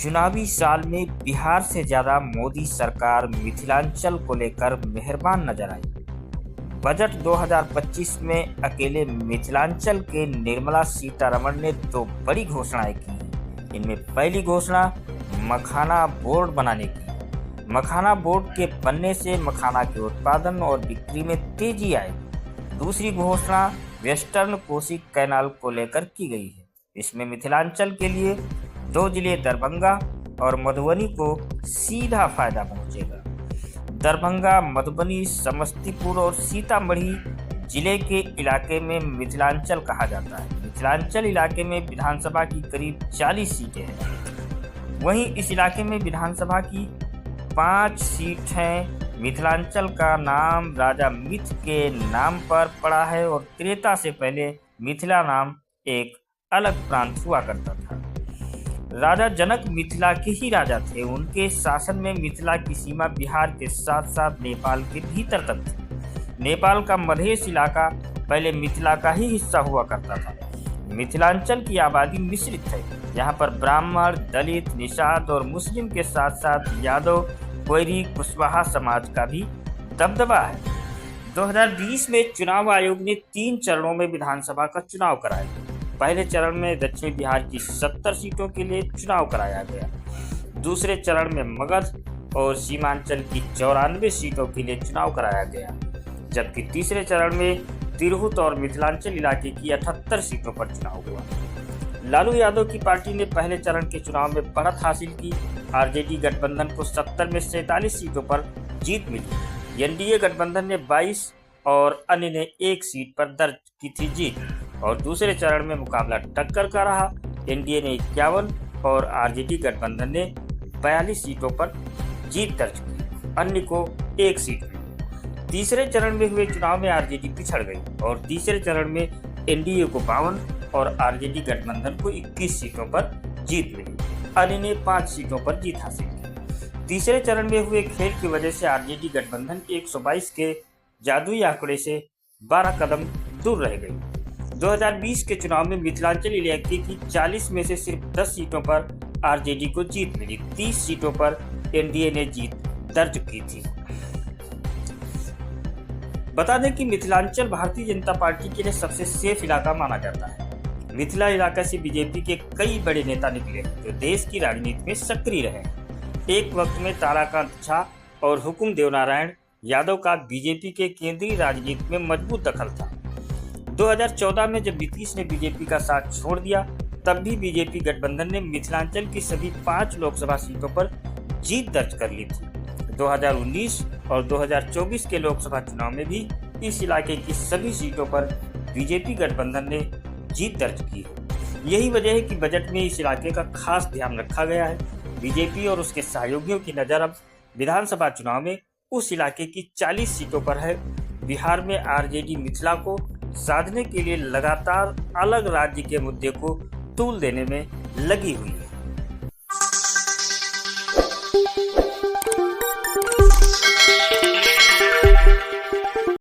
चुनावी साल में बिहार से ज्यादा मोदी सरकार मिथिलांचल को लेकर मेहरबान नजर आई। बजट 2025 में अकेले मिथिलांचल के निर्मला सीतारमण ने 2 बड़ी घोषणाएं की। इनमें पहली घोषणा मखाना बोर्ड बनाने की। मखाना बोर्ड के बनने से मखाना के उत्पादन और बिक्री में तेजी आएगी। दूसरी घोषणा वेस्टर्न कोसी कैनाल को लेकर की गई है। इसमें मिथिलांचल के लिए 2 जिले दरभंगा और मधुबनी को सीधा फायदा पहुंचेगा। दरभंगा, मधुबनी, समस्तीपुर और सीतामढ़ी जिले के इलाके में मिथिलांचल कहा जाता है। मिथिलांचल इलाके में विधानसभा की करीब 40 सीटें हैं। वहीं इस इलाके में विधानसभा की 5 सीट हैं। मिथिलांचल का नाम राजा मिथ के नाम पर पड़ा है और त्रेता से पहले मिथिला नाम एक अलग प्रांत हुआ करता था। राजा जनक मिथिला के ही राजा थे। उनके शासन में मिथिला की सीमा बिहार के साथ साथ नेपाल के भीतर तक थी। नेपाल का मधेश इलाका पहले मिथिला का ही हिस्सा हुआ करता था। मिथिलांचल की आबादी मिश्रित है। यहाँ पर ब्राह्मण, दलित, निषाद और मुस्लिम के साथ साथ यादव, कोयरी, कुशवाहा समाज का भी दबदबा है। 2020 में चुनाव आयोग ने 3 चरणों में विधानसभा का चुनाव कराया। पहले चरण में दक्षिण बिहार की 70 सीटों के लिए चुनाव कराया गया। दूसरे चरण में मगध और सीमांचल की 94 सीटों के लिए चुनाव कराया गया, जबकि तीसरे चरण में तिरहुत और मिथिलांचल इलाके की 78 सीटों पर चुनाव हुआ। लालू यादव की पार्टी ने पहले चरण के चुनाव में बढ़त हासिल की। आरजेडी गठबंधन को 70 में 47 सीटों पर जीत मिली। एनडीए गठबंधन ने 22 और अन्य ने 1 सीट पर दर्ज की थी जीत। और दूसरे चरण में मुकाबला टक्कर का रहा। एनडीए ने 51 और आरजेडी गठबंधन ने 42 सीटों पर जीत दर्ज की, अन्य को 1 सीट मिली। तीसरे चरण में हुए चुनाव में आरजेडी पिछड़ गई और तीसरे चरण में एनडीए को 52 और आरजेडी गठबंधन को 21 सीटों पर जीत मिली, अन्य ने 5 सीटों पर जीत हासिल की। तीसरे चरण में हुए खेल की वजह से आरजेडी गठबंधन 122 के जादुई आंकड़े से 12 कदम दूर रह गई। 2020 के चुनाव में मिथिलांचल इलाके की 40 में से सिर्फ 10 सीटों पर आरजेडी को जीत मिली। 30 सीटों पर एनडीए ने जीत दर्ज की थी। बता दें कि मिथिलांचल भारतीय जनता पार्टी के लिए सबसे सेफ इलाका माना जाता है। मिथिला इलाका से बीजेपी के कई बड़े नेता निकले जो देश की राजनीति में सक्रिय रहे। एक वक्त में ताराकांत झा और हुकुम देवनारायण यादव का बीजेपी के केंद्रीय राजनीति में मजबूत दखल था। 2014 में जब नीतीश ने बीजेपी का साथ छोड़ दिया, तब भी बीजेपी गठबंधन ने मिथिलांचल की सभी 5 लोकसभा सीटों पर जीत दर्ज कर ली थी। 2019 और 2024 के लोकसभा चुनाव में भी इस इलाके की सभी सीटों पर बीजेपी गठबंधन ने जीत दर्ज की है। यही वजह है कि बजट में इस इलाके का खास ध्यान रखा गया है। बीजेपी और उसके सहयोगियों की नज़र अब विधानसभा चुनाव में उस इलाके की 40 सीटों पर है। बिहार में आरजेडी मिथिला को साधने के लिए लगातार अलग राज्य के मुद्दे को तूल देने में लगी हुई है।